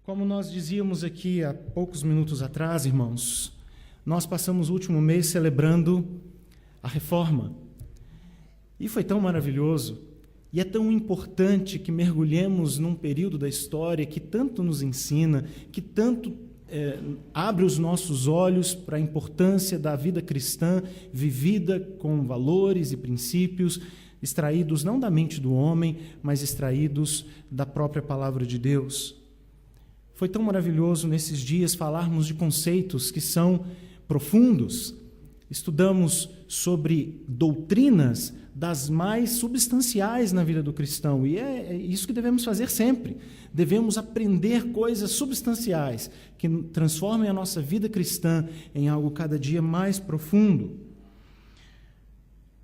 Como nós dizíamos aqui há poucos minutos atrás, irmãos, nós passamos o último mês celebrando a Reforma. E foi tão maravilhoso, e é tão importante que mergulhemos num período da história que tanto nos ensina, que tanto abre os nossos olhos para a importância da vida cristã vivida com valores e princípios extraídos não da mente do homem, mas extraídos da própria palavra de Deus. Foi tão maravilhoso nesses dias falarmos de conceitos que são profundos. Estudamos sobre doutrinas das mais substanciais na vida do cristão, e é isso que devemos fazer sempre. Devemos aprender coisas substanciais que transformem a nossa vida cristã em algo cada dia mais profundo.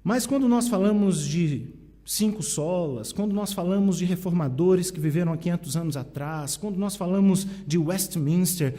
Mas quando nós falamos de 5 solas, quando nós falamos de reformadores que viveram há 500 anos atrás, quando nós falamos de Westminster,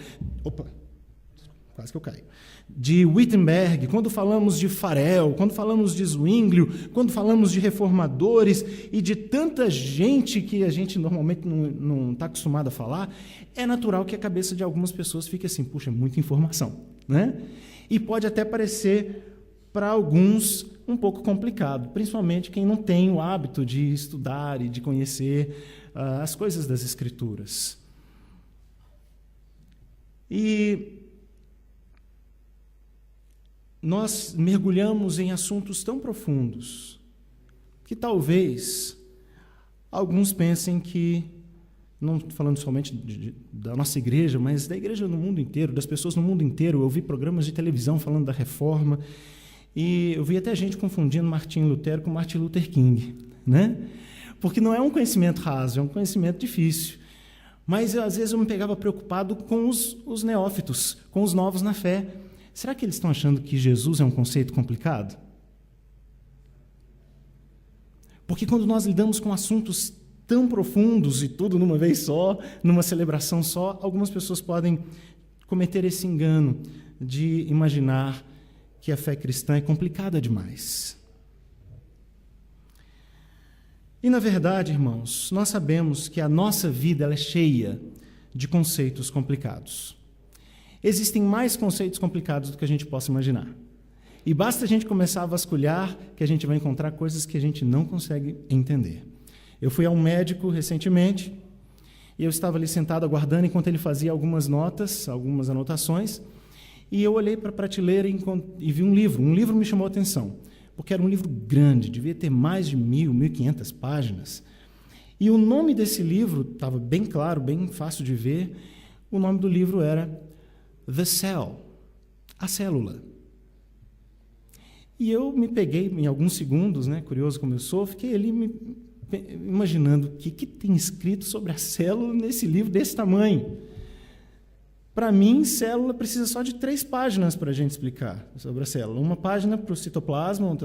quase que eu caio, de Wittenberg, quando falamos de Farel, quando falamos de Zwinglio, quando falamos de reformadores e de tanta gente que a gente normalmente não está acostumado a falar, é natural que a cabeça de algumas pessoas fique assim, puxa, muita informação, né? E pode até parecer para alguns um pouco complicado, principalmente quem não tem o hábito de estudar e de conhecer as coisas das Escrituras. E nós mergulhamos em assuntos tão profundos que talvez alguns pensem que, não estou falando somente da nossa igreja, mas da igreja no mundo inteiro, das pessoas no mundo inteiro. Eu vi programas de televisão falando da Reforma, e eu vi até gente confundindo Martim Lutero com Martin Luther King, né? Porque não é um conhecimento raso, é um conhecimento difícil. Mas às vezes eu me pegava preocupado com os neófitos, com os novos na fé. Será que eles estão achando que Jesus é um conceito complicado? Porque quando nós lidamos com assuntos tão profundos e tudo numa vez só, numa celebração só, algumas pessoas podem cometer esse engano de imaginar que a fé cristã é complicada demais. E, na verdade, irmãos, nós sabemos que a nossa vida ela é cheia de conceitos complicados. Existem mais conceitos complicados do que a gente possa imaginar. E basta a gente começar a vasculhar que a gente vai encontrar coisas que a gente não consegue entender. Eu fui a um médico recentemente e eu estava ali sentado aguardando enquanto ele fazia algumas notas, algumas anotações, e eu olhei para a prateleira e vi um livro. Um livro me chamou a atenção, porque era um livro grande, devia ter mais de 1.500 páginas. E o nome desse livro estava bem claro, bem fácil de ver. O nome do livro era The Cell, a célula. E eu me peguei em alguns segundos, né, curioso como eu sou, fiquei ali imaginando o que tem escrito sobre a célula nesse livro desse tamanho. Para mim, célula precisa só de 3 páginas para a gente explicar sobre a célula. Uma página para o citoplasma,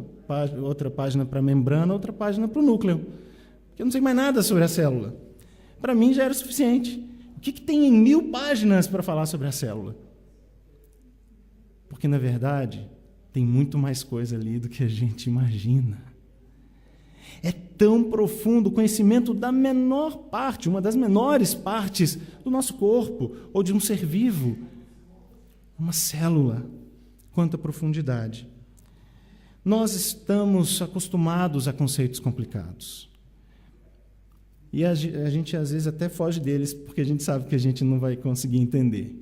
outra página para a membrana, outra página para o núcleo. Eu não sei mais nada sobre a célula. Para mim já era suficiente. O que tem em 1000 páginas para falar sobre a célula? Porque, na verdade, tem muito mais coisa ali do que a gente imagina. É tão profundo o conhecimento da menor parte, uma das menores partes do nosso corpo ou de um ser vivo, uma célula, quanta profundidade. Nós estamos acostumados a conceitos complicados. E a gente, às vezes, até foge deles, porque a gente sabe que a gente não vai conseguir entender.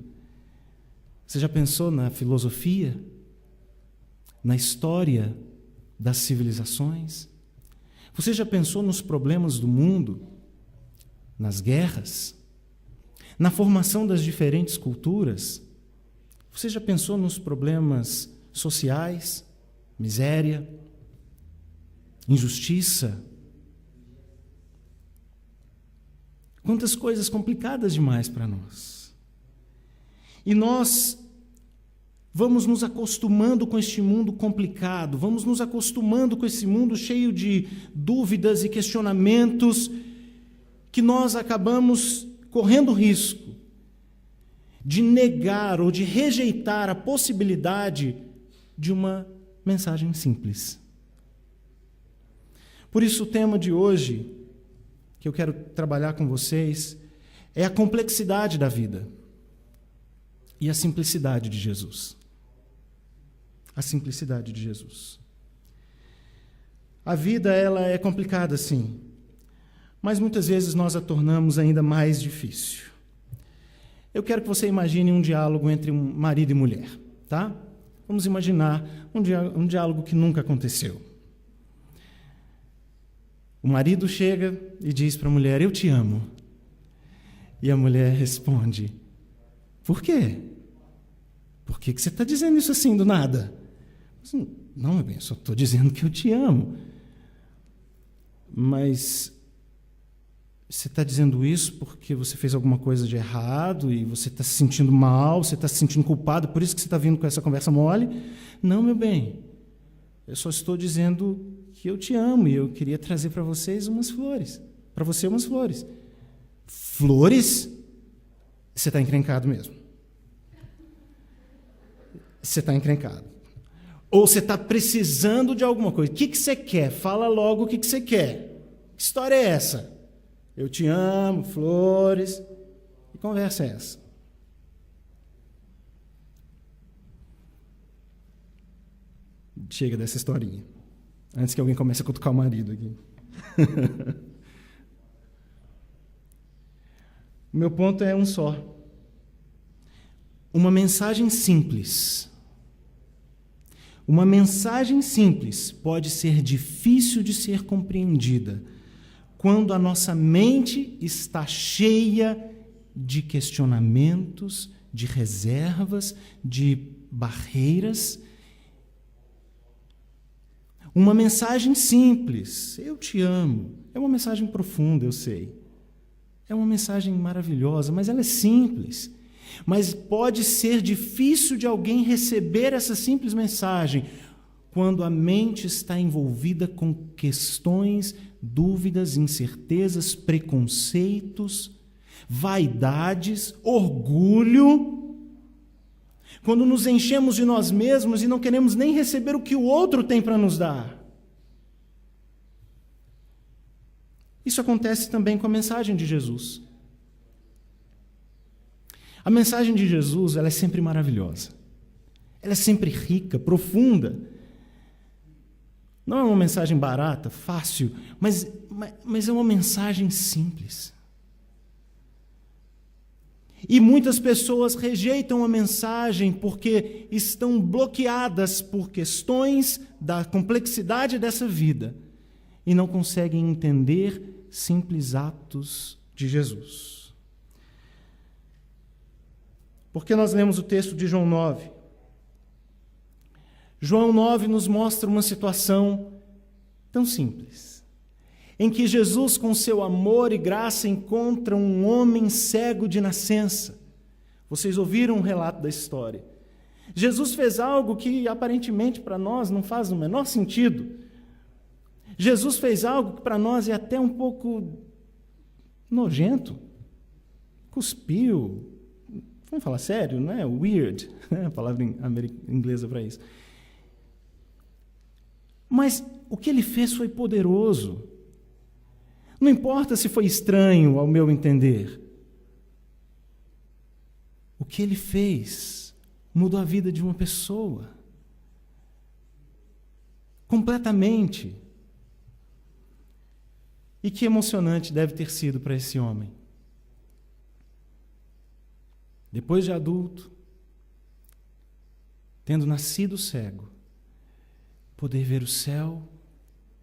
Você já pensou na filosofia? Na história das civilizações? Você já pensou nos problemas do mundo? Nas guerras? Na formação das diferentes culturas? Você já pensou nos problemas sociais? Miséria? Injustiça? Quantas coisas complicadas demais para nós. E nós vamos nos acostumando com este mundo complicado, vamos nos acostumando com esse mundo cheio de dúvidas e questionamentos, que nós acabamos correndo o risco de negar ou de rejeitar a possibilidade de uma mensagem simples. Por isso, o tema de hoje, que eu quero trabalhar com vocês, é a complexidade da vida e a simplicidade de Jesus. A simplicidade de Jesus. A vida, ela é complicada, sim, mas muitas vezes nós a tornamos ainda mais difícil. Eu quero que você imagine um diálogo entre um marido e mulher, tá? Vamos imaginar um diálogo que nunca aconteceu. O marido chega e diz para a mulher: eu te amo. E a mulher responde: por quê? Por que você está dizendo isso assim do nada? Não, meu bem, eu só estou dizendo que eu te amo. Mas você está dizendo isso porque você fez alguma coisa de errado e você está se sentindo mal, você está se sentindo culpado, por isso que você está vindo com essa conversa mole? Não, meu bem, eu só estou dizendo que eu te amo e eu queria trazer para vocês umas flores. Para você, umas flores. Flores? Você está encrencado mesmo. Você está encrencado. Ou você está precisando de alguma coisa. O que você quer? Fala logo o que você quer. Que história é essa? Eu te amo, flores. Que conversa é essa? Chega dessa historinha. Antes que alguém comece a cutucar o marido aqui. O meu ponto é um só. Uma mensagem simples. Uma mensagem simples pode ser difícil de ser compreendida quando a nossa mente está cheia de questionamentos, de reservas, de barreiras. Uma mensagem simples, eu te amo, é uma mensagem profunda, eu sei. É uma mensagem maravilhosa, mas ela é simples. Mas pode ser difícil de alguém receber essa simples mensagem quando a mente está envolvida com questões, dúvidas, incertezas, preconceitos, vaidades, orgulho. Quando nos enchemos de nós mesmos e não queremos nem receber o que o outro tem para nos dar. Isso acontece também com a mensagem de Jesus. A mensagem de Jesus, ela é sempre maravilhosa. Ela é sempre rica, profunda. Não é uma mensagem barata, fácil, mas é uma mensagem simples. E muitas pessoas rejeitam a mensagem porque estão bloqueadas por questões da complexidade dessa vida e não conseguem entender simples atos de Jesus. Porque nós lemos o texto de João 9. João 9 nos mostra uma situação tão simples, em que Jesus, com seu amor e graça, encontra um homem cego de nascença. Vocês ouviram o relato da história. Jesus fez algo que aparentemente para nós não faz o menor sentido. Jesus fez algo que para nós é até um pouco nojento. Cuspiu. Vamos falar sério, não é? Weird, né? A palavra inglesa para isso. Mas o que ele fez foi poderoso. Não importa se foi estranho ao meu entender. O que ele fez mudou a vida de uma pessoa. Completamente. E que emocionante deve ter sido para esse homem. Depois de adulto, tendo nascido cego, poder ver o céu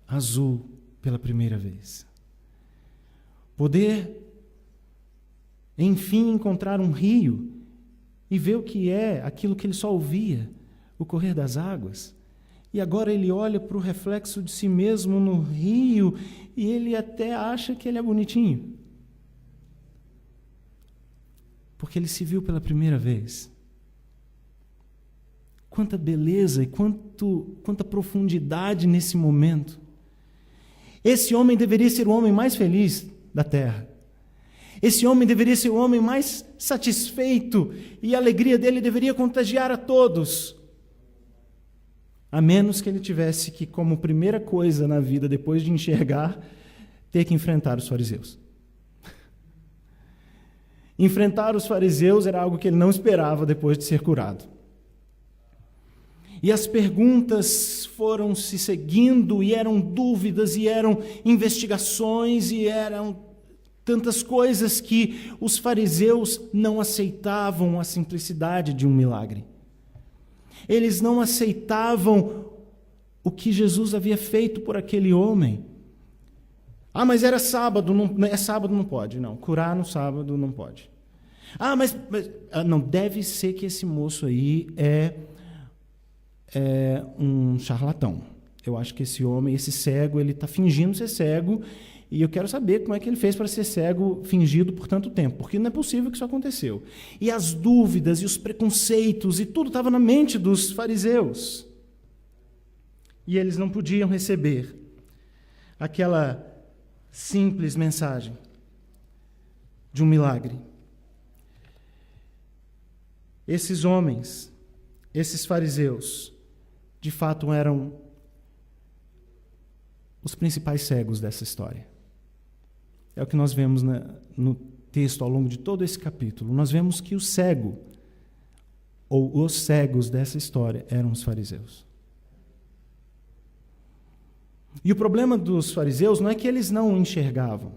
azul pela primeira vez. Poder, enfim, encontrar um rio e ver o que é aquilo que ele só ouvia, o correr das águas. E agora ele olha para o reflexo de si mesmo no rio e ele até acha que ele é bonitinho. Porque ele se viu pela primeira vez. Quanta beleza e quanta profundidade nesse momento. Esse homem deveria ser o homem mais feliz da terra. Esse homem deveria ser o homem mais satisfeito e a alegria dele deveria contagiar a todos. A menos que ele tivesse que, como primeira coisa na vida, depois de enxergar, ter que enfrentar os fariseus. Enfrentar os fariseus era algo que ele não esperava depois de ser curado. E as perguntas foram se seguindo, e eram dúvidas, e eram investigações, e eram tantas coisas que os fariseus não aceitavam a simplicidade de um milagre. Eles não aceitavam o que Jesus havia feito por aquele homem. Ah, mas era sábado, sábado não pode. Não, curar no sábado não pode. Ah, mas não, deve ser que esse moço aí é um charlatão. Eu acho que esse homem, esse cego, ele está fingindo ser cego, e eu quero saber como é que ele fez para ser cego fingido por tanto tempo, porque não é possível que isso aconteceu. E as dúvidas e os preconceitos e tudo estava na mente dos fariseus. E eles não podiam receber aquela simples mensagem de um milagre. Esses homens, esses fariseus, de fato eram os principais cegos dessa história. É o que nós vemos no texto ao longo de todo esse capítulo. Nós vemos que o cego, ou os cegos dessa história, eram os fariseus. E o problema dos fariseus não é que eles não enxergavam.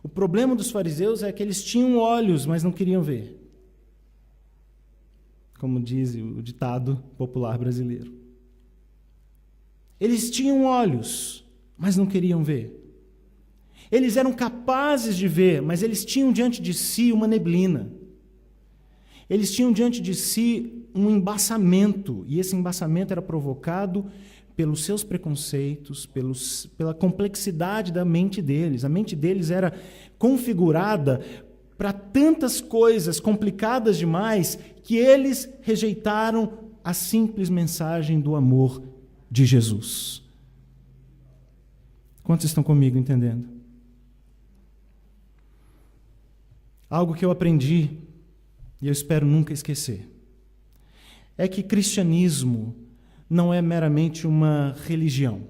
O problema dos fariseus é que eles tinham olhos, mas não queriam ver. Como diz o ditado popular brasileiro. Eles tinham olhos, mas não queriam ver. Eles eram capazes de ver, mas eles tinham diante de si uma neblina. Eles tinham diante de si um embaçamento, e esse embaçamento era provocado pelos seus preconceitos, pela complexidade da mente deles. A mente deles era configurada para tantas coisas complicadas demais que eles rejeitaram a simples mensagem do amor de Jesus. Quantos estão comigo entendendo? Algo que eu aprendi, e eu espero nunca esquecer, é que cristianismo não é meramente uma religião,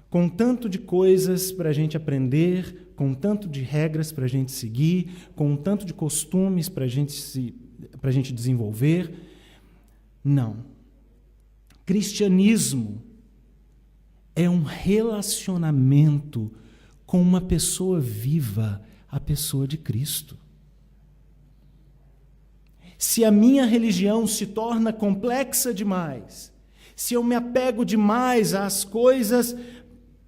com tanto de coisas para a gente aprender, com tanto de regras para a gente seguir, com tanto de costumes para a gente desenvolver. Não. Cristianismo é um relacionamento com uma pessoa viva, a pessoa de Cristo. Se a minha religião se torna complexa demais, se eu me apego demais às coisas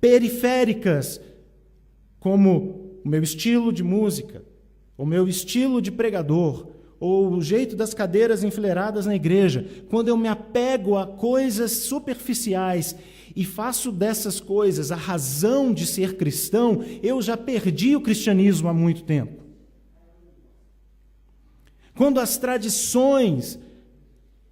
periféricas, como o meu estilo de música, o meu estilo de pregador, ou o jeito das cadeiras enfileiradas na igreja, quando eu me apego a coisas superficiais e faço dessas coisas a razão de ser cristão, eu já perdi o cristianismo há muito tempo. Quando as tradições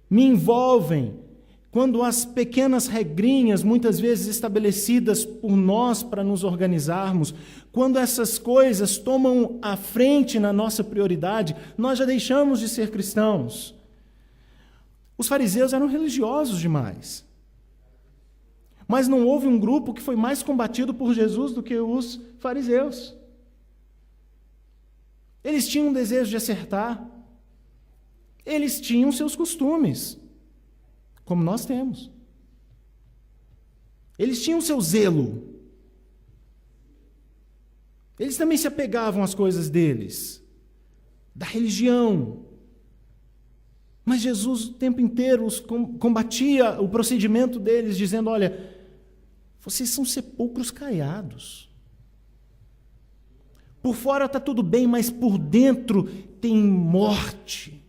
me envolvem, quando as pequenas regrinhas, muitas vezes estabelecidas por nós para nos organizarmos, quando essas coisas tomam a frente na nossa prioridade, nós já deixamos de ser cristãos. Os fariseus eram religiosos demais. Mas não houve um grupo que foi mais combatido por Jesus do que os fariseus. Eles tinham um desejo de acertar. Eles tinham seus costumes, como nós temos. Eles tinham seu zelo. Eles também se apegavam às coisas deles, da religião. Mas Jesus o tempo inteiro combatia o procedimento deles, dizendo, olha, vocês são sepulcros caiados. Por fora está tudo bem, mas por dentro tem morte.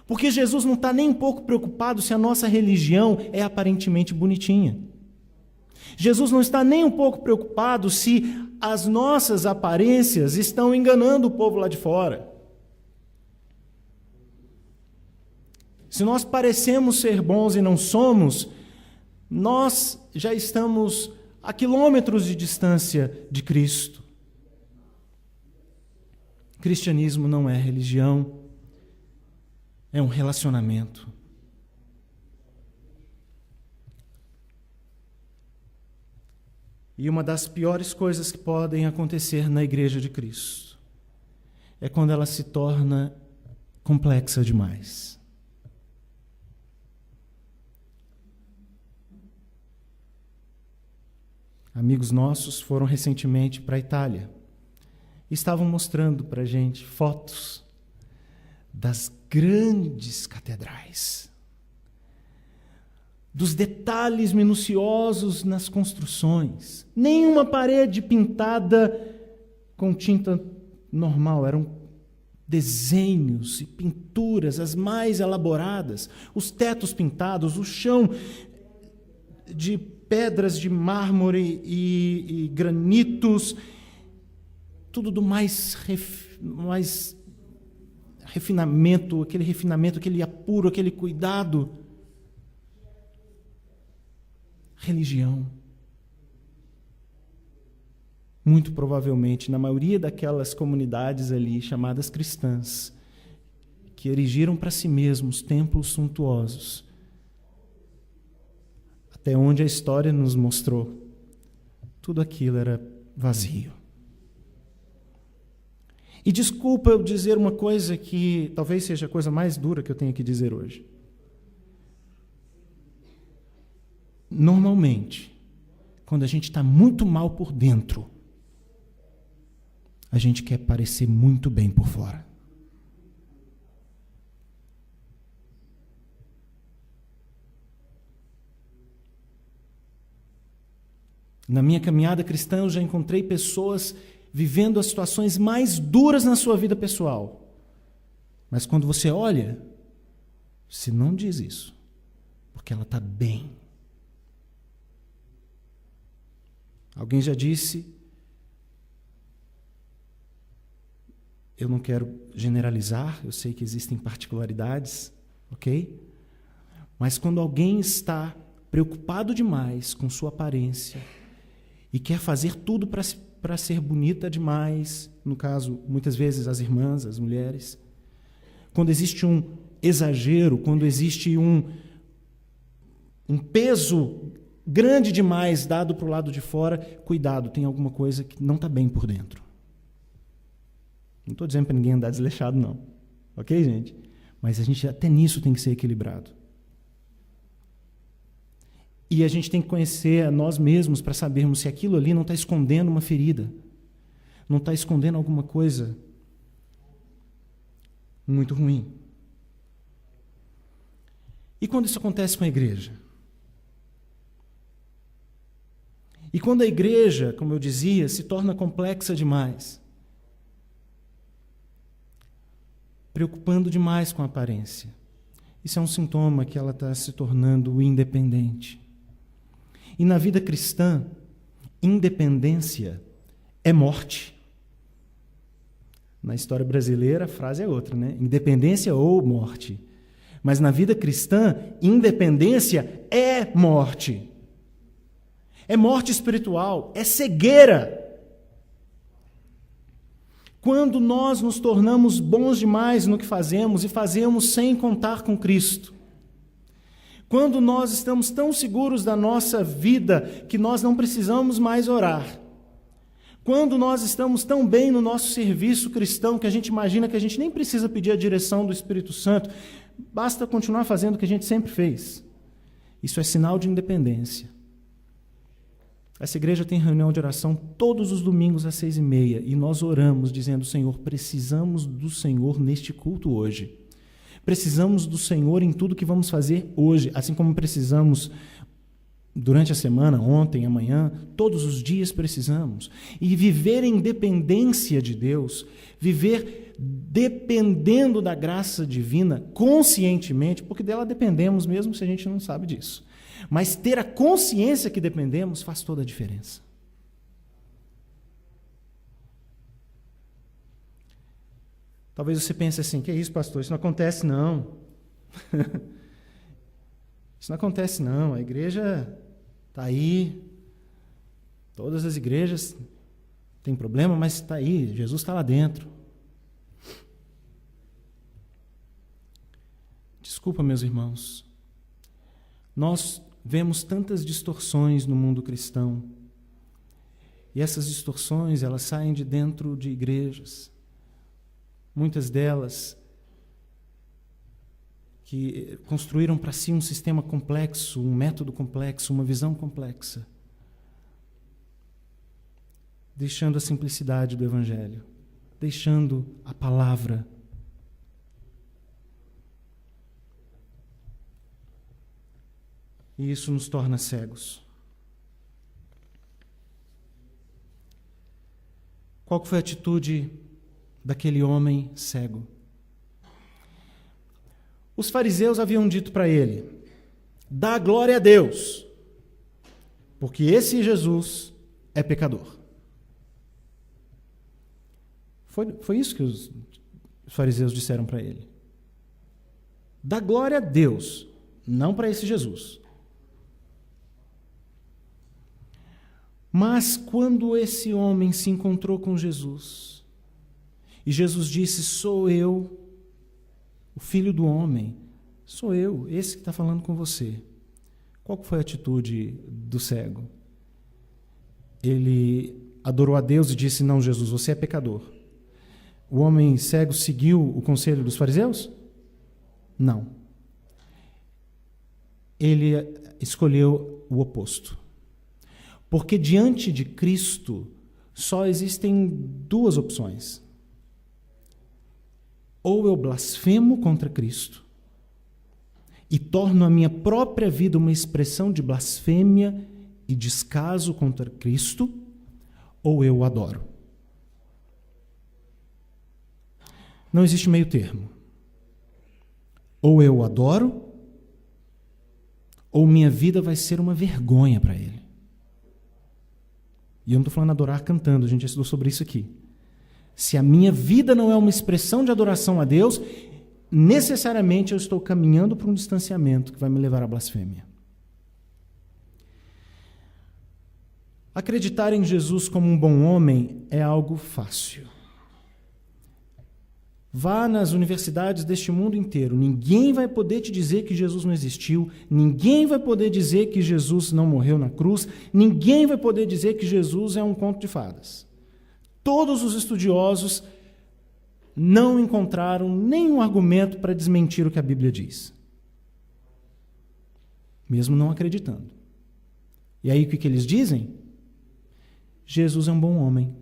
Porque Jesus não está nem um pouco preocupado se a nossa religião é aparentemente bonitinha. Jesus não está nem um pouco preocupado se as nossas aparências estão enganando o povo lá de fora. Se nós parecemos ser bons e não somos, nós já estamos a quilômetros de distância de Cristo. Cristianismo não é religião, é um relacionamento. E uma das piores coisas que podem acontecer na Igreja de Cristo é quando ela se torna complexa demais. Amigos nossos foram recentemente para a Itália. Estavam mostrando para a gente fotos das grandes catedrais, dos detalhes minuciosos nas construções. Nenhuma parede pintada com tinta normal, eram desenhos e pinturas as mais elaboradas, os tetos pintados, o chão de pedras de mármore e granitos, tudo do mais refinamento, aquele apuro, aquele cuidado. Religião. Muito provavelmente, na maioria daquelas comunidades ali, chamadas cristãs, que erigiram para si mesmos templos suntuosos, até onde a história nos mostrou, tudo aquilo era vazio. E desculpa eu dizer uma coisa que talvez seja a coisa mais dura que eu tenho que dizer hoje. Normalmente, quando a gente está muito mal por dentro, a gente quer parecer muito bem por fora. Na minha caminhada cristã, eu já encontrei pessoas vivendo as situações mais duras na sua vida pessoal. Mas quando você olha, você não diz isso, porque ela está bem. Alguém já disse, eu não quero generalizar, eu sei que existem particularidades, ok? Mas quando alguém está preocupado demais com sua aparência e quer fazer tudo para ser bonita demais, no caso, muitas vezes as irmãs, as mulheres, quando existe um exagero, quando existe um peso grande demais dado para o lado de fora, cuidado, tem alguma coisa que não está bem por dentro. Não estou dizendo para ninguém andar desleixado, não. Ok, gente? Mas a gente até nisso tem que ser equilibrado. E a gente tem que conhecer a nós mesmos para sabermos se aquilo ali não está escondendo uma ferida, não está escondendo alguma coisa muito ruim. E quando isso acontece com a igreja? E quando a igreja, como eu dizia, se torna complexa demais, preocupando demais com a aparência, isso é um sintoma que ela está se tornando independente. E na vida cristã, independência é morte. Na história brasileira, a frase é outra, né? Independência ou morte. Mas na vida cristã, independência é morte. É morte espiritual, é cegueira. Quando nós nos tornamos bons demais no que fazemos e fazemos sem contar com Cristo. Quando nós estamos tão seguros da nossa vida que nós não precisamos mais orar. Quando nós estamos tão bem no nosso serviço cristão que a gente imagina que a gente nem precisa pedir a direção do Espírito Santo, basta continuar fazendo o que a gente sempre fez. Isso é sinal de independência. Essa igreja tem reunião de oração todos os domingos às 6h30 e nós oramos dizendo, Senhor, precisamos do Senhor neste culto hoje. Precisamos do Senhor em tudo que vamos fazer hoje, assim como precisamos durante a semana, ontem, amanhã, todos os dias precisamos. E viver em dependência de Deus, viver dependendo da graça divina conscientemente, porque dela dependemos mesmo se a gente não sabe disso. Mas ter a consciência que dependemos faz toda a diferença. Talvez você pense assim, que é isso, pastor? Isso não acontece, não. Isso não acontece, não. A igreja está aí. Todas as igrejas têm problema, mas está aí. Jesus está lá dentro. Desculpa, meus irmãos. Nós vemos tantas distorções no mundo cristão. E essas distorções, elas saem de dentro de igrejas. muitas delas que construíram para si um sistema complexo, um método complexo, uma visão complexa, deixando a simplicidade do Evangelho, deixando a palavra. E isso nos torna cegos. Qual foi a atitude daquele homem cego? Os fariseus haviam dito para ele: dá glória a Deus, porque esse Jesus é pecador. Foi isso que os fariseus disseram para ele. Dá glória a Deus, não para esse Jesus. Mas quando esse homem se encontrou com Jesus, e Jesus disse: sou eu, o Filho do Homem, sou eu, esse que está falando com você. Qual foi a atitude do cego? Ele adorou a Deus e disse: não, Jesus, você é pecador. O homem cego seguiu o conselho dos fariseus? Não. Ele escolheu o oposto. Porque diante de Cristo só existem duas opções. Ou eu blasfemo contra Cristo e torno a minha própria vida uma expressão de blasfêmia e descaso contra Cristo, ou eu o adoro. Não existe meio termo. Ou eu o adoro, ou minha vida vai ser uma vergonha para Ele. E eu não estou falando adorar cantando, a gente já estudou sobre isso aqui. Se a minha vida não é uma expressão de adoração a Deus, necessariamente eu estou caminhando para um distanciamento que vai me levar à blasfêmia. Acreditar em Jesus como um bom homem é algo fácil. Vá nas universidades deste mundo inteiro, ninguém vai poder te dizer que Jesus não existiu, ninguém vai poder dizer que Jesus não morreu na cruz, ninguém vai poder dizer que Jesus é um conto de fadas. Todos os estudiosos não encontraram nenhum argumento para desmentir o que a Bíblia diz, mesmo não acreditando. E aí o que eles dizem? Jesus é um bom homem.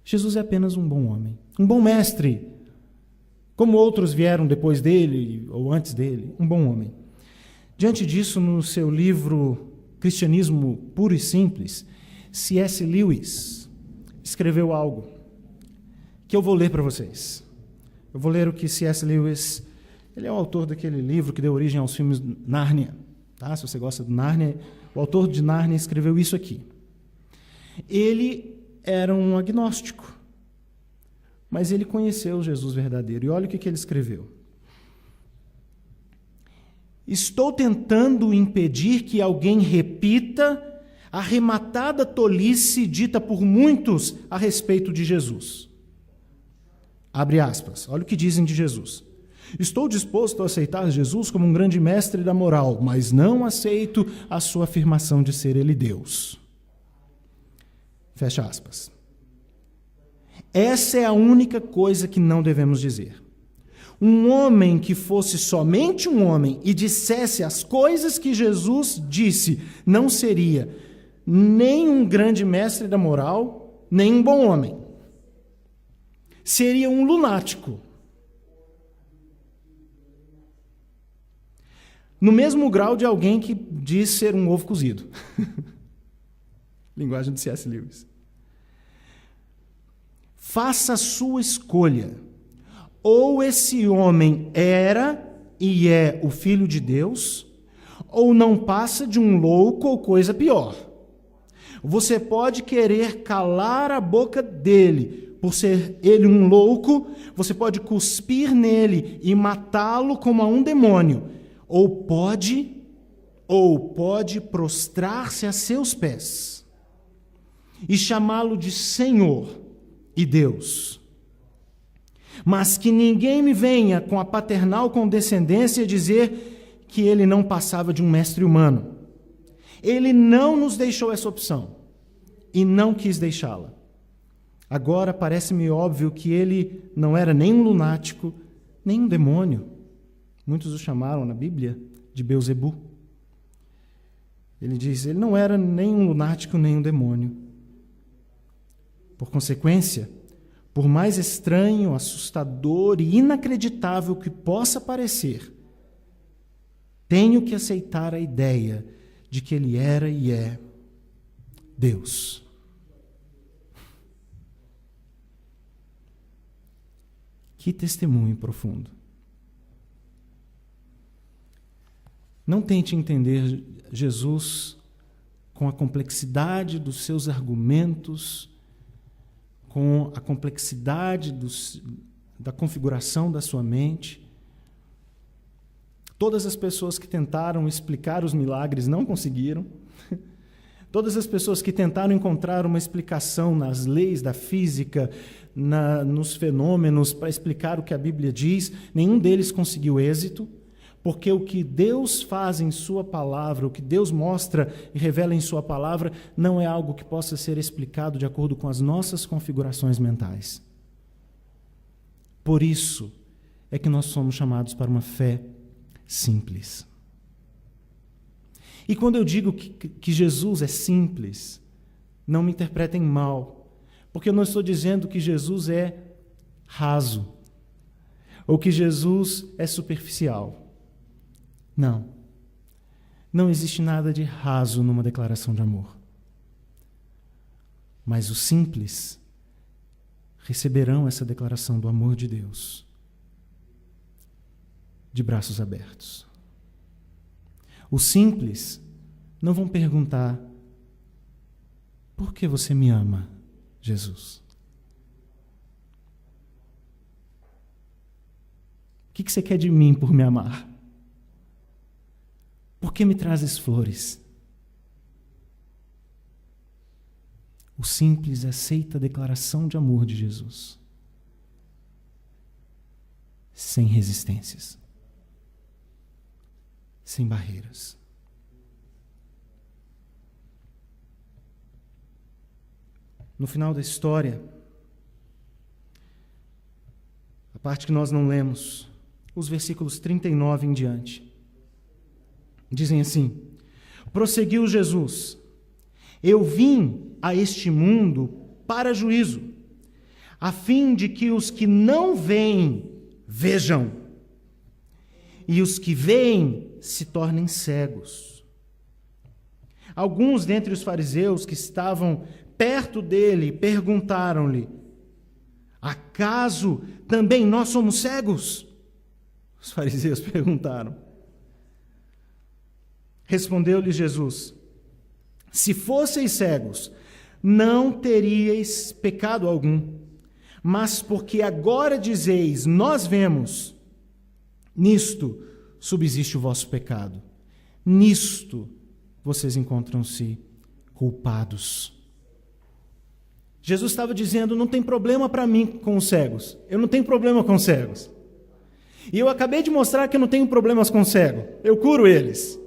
Jesus é apenas um bom homem, um bom mestre, como outros vieram depois dele ou antes dele, um bom homem. Diante disso, no seu livro Cristianismo Puro e Simples, C.S. Lewis escreveu algo que eu vou ler para vocês. Eu vou ler o que C.S. Lewis, ele é o autor daquele livro que deu origem aos filmes Nárnia, tá? Se você gosta de Nárnia, o autor de Nárnia escreveu isso aqui. Ele era um agnóstico, mas ele conheceu o Jesus verdadeiro. E olha o que ele escreveu. Estou tentando impedir que alguém repita a arrematada tolice dita por muitos a respeito de Jesus. Abre aspas. Olha o que dizem de Jesus. Estou disposto a aceitar Jesus como um grande mestre da moral, mas não aceito a sua afirmação de ser ele Deus. Fecha aspas. Essa é a única coisa que não devemos dizer. Um homem que fosse somente um homem e dissesse as coisas que Jesus disse, não seria nem um grande mestre da moral, nem um bom homem. Seria um lunático. No mesmo grau de alguém que diz ser um ovo cozido. Linguagem de C.S. Lewis. Faça a sua escolha. Ou esse homem era e é o Filho de Deus, ou não passa de um louco ou coisa pior. Você pode querer calar a boca dele, por ser ele um louco, você pode cuspir nele e matá-lo como a um demônio, ou pode prostrar-se a seus pés e chamá-lo de Senhor e Deus. Mas que ninguém me venha com a paternal condescendência dizer que ele não passava de um mestre humano. Ele não nos deixou essa opção e não quis deixá-la. Agora parece-me óbvio que ele não era nem um lunático, nem um demônio. Muitos o chamaram na Bíblia de Beelzebu. Ele diz, ele não era nem um lunático, nem um demônio. Por consequência, por mais estranho, assustador e inacreditável que possa parecer, tenho que aceitar a ideia de que ele era e é Deus. Que testemunho profundo. Não tente entender Jesus com a complexidade dos seus argumentos, com a complexidade da configuração da sua mente. Todas as pessoas que tentaram explicar os milagres não conseguiram. Todas as pessoas que tentaram encontrar uma explicação nas leis da física, nos fenômenos, para explicar o que a Bíblia diz, nenhum deles conseguiu êxito, porque o que Deus faz em sua palavra, o que Deus mostra e revela em sua palavra, não é algo que possa ser explicado de acordo com as nossas configurações mentais. Por isso é que nós somos chamados para uma fé simples. E quando eu digo que Jesus é simples, não me interpretem mal, porque eu não estou dizendo que Jesus é raso, ou que Jesus é superficial. Não. Não existe nada de raso numa declaração de amor. Mas os simples receberão essa declaração do amor de Deus de braços abertos. Os simples não vão perguntar: por que você me ama, Jesus? O que você quer de mim por me amar? Por que me trazes flores? O simples aceita a declaração de amor de Jesus, sem resistências, sem barreiras. No final da história, a parte que nós não lemos, os versículos 39 em diante, dizem assim: prosseguiu Jesus, eu vim a este mundo para juízo, a fim de que os que não veem, vejam, e os que veem se tornem cegos. Alguns dentre os fariseus que estavam perto dele perguntaram-lhe: acaso também nós somos cegos? Os fariseus perguntaram. Respondeu-lhe Jesus: se fosseis cegos, não teríeis pecado algum, mas porque agora dizeis, nós vemos, nisto subsiste o vosso pecado. Nisto vocês encontram-se culpados. Jesus estava dizendo: não tem problema para mim com os cegos. Eu não tenho problema com os cegos. E eu acabei de mostrar que eu não tenho problemas com cego. Eu curo eles.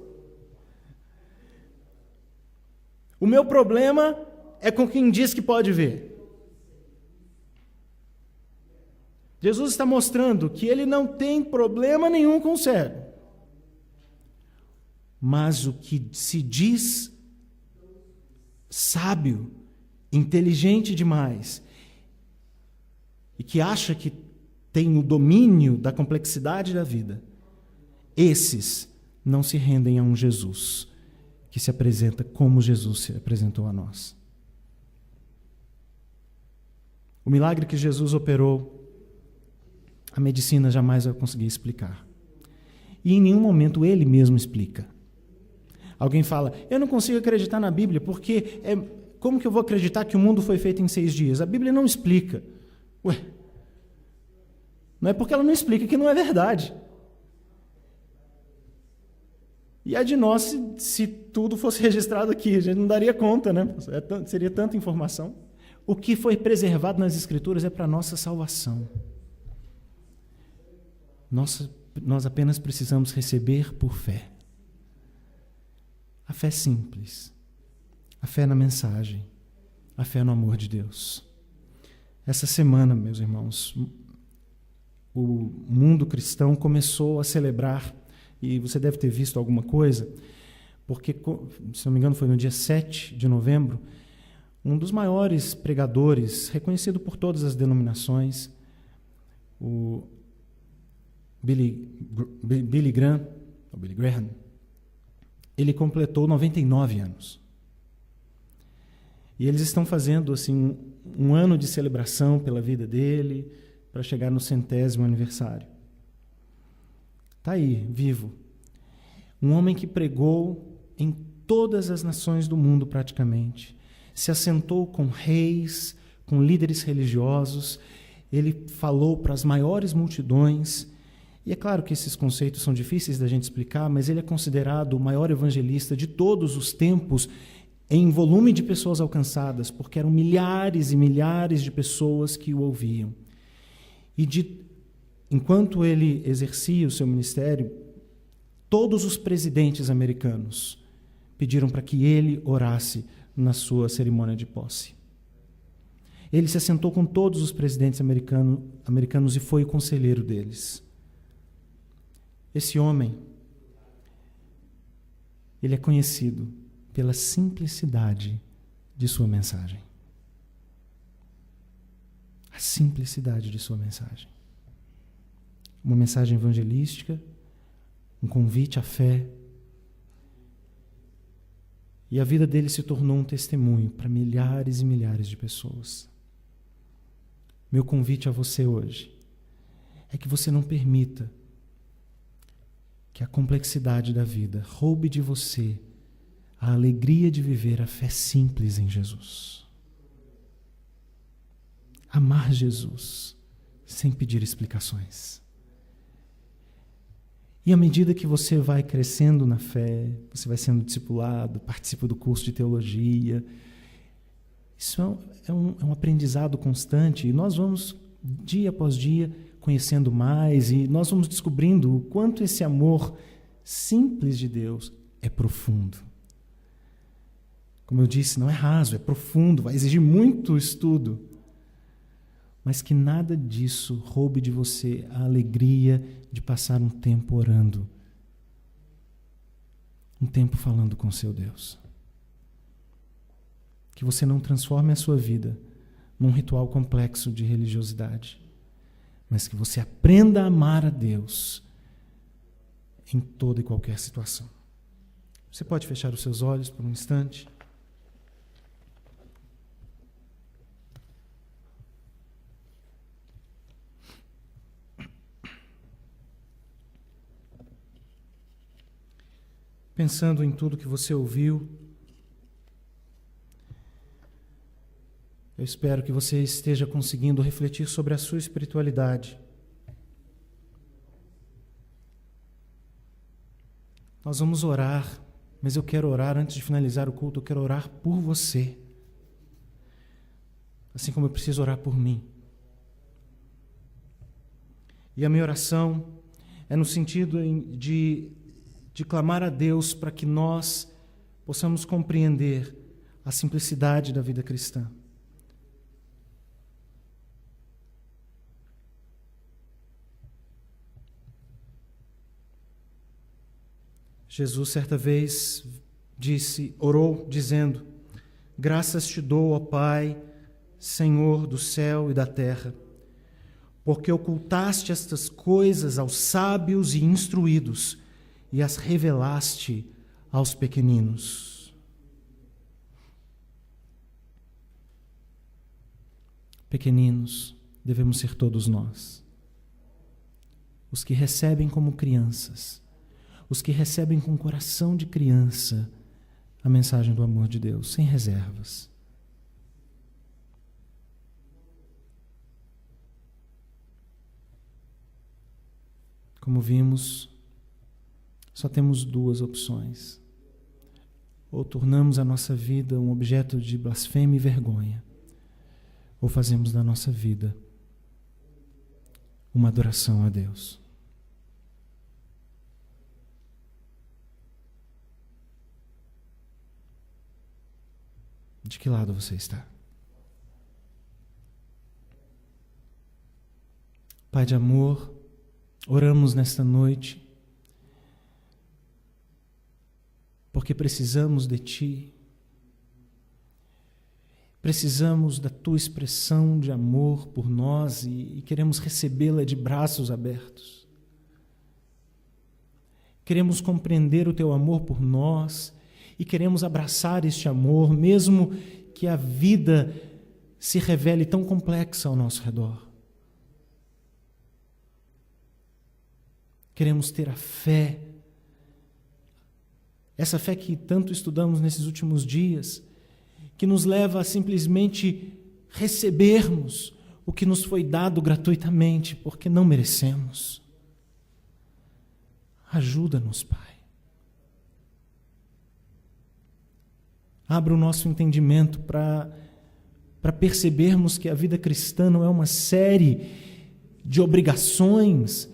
O meu problema é com quem diz que pode ver. Jesus está mostrando que ele não tem problema nenhum com o cego. Mas o que se diz sábio, inteligente demais, e que acha que tem o domínio da complexidade da vida, esses não se rendem a um Jesus que se apresenta como Jesus se apresentou a nós. O milagre que Jesus operou, a medicina jamais vai conseguir explicar. E em nenhum momento ele mesmo explica. Alguém fala: eu não consigo acreditar na Bíblia, porque como que eu vou acreditar que o mundo foi feito em 6 dias? A Bíblia não explica. Ué, não é porque ela não explica que não é verdade. E é de nós se tudo fosse registrado aqui, a gente não daria conta, né? Seria tanta informação. O que foi preservado nas Escrituras é para a nossa salvação. Nós apenas precisamos receber por fé. A fé simples, a fé na mensagem, a fé no amor de Deus. Essa semana, meus irmãos, o mundo cristão começou a celebrar, e você deve ter visto alguma coisa, porque, se não me engano, foi no dia 7 de novembro, um dos maiores pregadores, reconhecido por todas as denominações, o Billy Graham, ele completou 99 anos. E eles estão fazendo assim, um ano de celebração pela vida dele, para chegar no 100º aniversário. Está aí, vivo. Um homem que pregou em todas as nações do mundo praticamente. Se assentou com reis, com líderes religiosos. Ele falou para as maiores multidões. E é claro que esses conceitos são difíceis da gente explicar, mas ele é considerado o maior evangelista de todos os tempos em volume de pessoas alcançadas, porque eram milhares e milhares de pessoas que o ouviam. Enquanto ele exercia o seu ministério, todos os presidentes americanos pediram para que ele orasse na sua cerimônia de posse. Ele se assentou com todos os presidentes americanos e foi o conselheiro deles. Esse homem, ele é conhecido pela simplicidade de sua mensagem. A simplicidade de sua mensagem. Uma mensagem evangelística, um convite à fé. E a vida dele se tornou um testemunho para milhares e milhares de pessoas. Meu convite a você hoje é que você não permita que a complexidade da vida roube de você a alegria de viver a fé simples em Jesus. Amar Jesus sem pedir explicações. E à medida que você vai crescendo na fé, você vai sendo discipulado, participa do curso de teologia, isso é um aprendizado constante, e nós vamos, dia após dia, conhecendo mais, e nós vamos descobrindo o quanto esse amor simples de Deus é profundo. Como eu disse, não é raso, é profundo, vai exigir muito estudo. Mas que nada disso roube de você a alegria de passar um tempo orando, um tempo falando com seu Deus. Que você não transforme a sua vida num ritual complexo de religiosidade, mas que você aprenda a amar a Deus em toda e qualquer situação. Você pode fechar os seus olhos por um instante? Pensando em tudo que você ouviu, eu espero que você esteja conseguindo refletir sobre a sua espiritualidade. Nós vamos orar, mas eu quero orar, antes de finalizar o culto, eu quero orar por você. Assim como eu preciso orar por mim. E a minha oração é no sentido de clamar a Deus para que nós possamos compreender a simplicidade da vida cristã. Jesus, certa vez, orou, dizendo: graças te dou, ó Pai, Senhor do céu e da terra, porque ocultaste estas coisas aos sábios e instruídos e as revelaste aos pequeninos. Pequeninos devemos ser todos nós. Os que recebem como crianças, os que recebem com coração de criança a mensagem do amor de Deus, sem reservas. Como vimos, só temos duas opções. Ou tornamos a nossa vida um objeto de blasfêmia e vergonha, ou fazemos da nossa vida uma adoração a Deus. De que lado você está? Pai de amor, oramos nesta noite, porque precisamos de Ti, precisamos da Tua expressão de amor por nós e queremos recebê-la de braços abertos. Queremos compreender o Teu amor por nós e queremos abraçar este amor, mesmo que a vida se revele tão complexa ao nosso redor. Queremos ter a fé, essa fé que tanto estudamos nesses últimos dias, que nos leva a simplesmente recebermos o que nos foi dado gratuitamente, porque não merecemos. Ajuda-nos, Pai. Abra o nosso entendimento para percebermos que a vida cristã não é uma série de obrigações,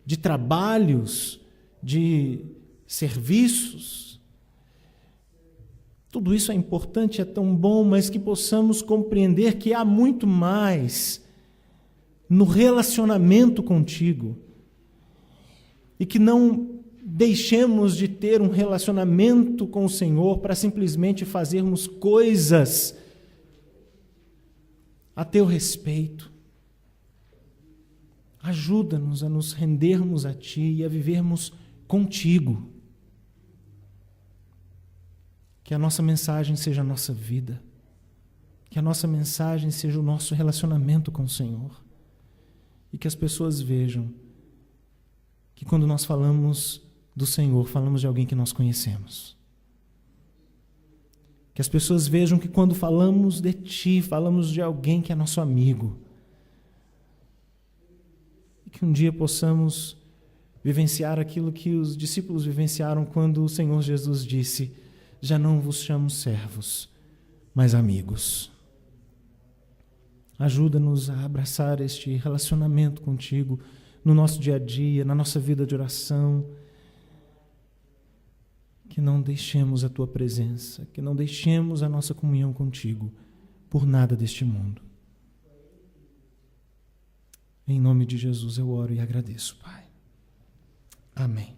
de trabalhos, de serviços. Tudo isso é importante, é tão bom, mas que possamos compreender que há muito mais no relacionamento contigo e que não deixemos de ter um relacionamento com o Senhor para simplesmente fazermos coisas a teu respeito. Ajuda-nos a nos rendermos a Ti e a vivermos contigo. Que a nossa mensagem seja a nossa vida. Que a nossa mensagem seja o nosso relacionamento com o Senhor. E que as pessoas vejam que quando nós falamos do Senhor, falamos de alguém que nós conhecemos. Que as pessoas vejam que quando falamos de Ti, falamos de alguém que é nosso amigo. E que um dia possamos vivenciar aquilo que os discípulos vivenciaram quando o Senhor Jesus disse: já não vos chamo servos, mas amigos. Ajuda-nos a abraçar este relacionamento contigo no nosso dia a dia, na nossa vida de oração. Que não deixemos a Tua presença, que não deixemos a nossa comunhão contigo por nada deste mundo. Em nome de Jesus eu oro e agradeço, Pai. Amém.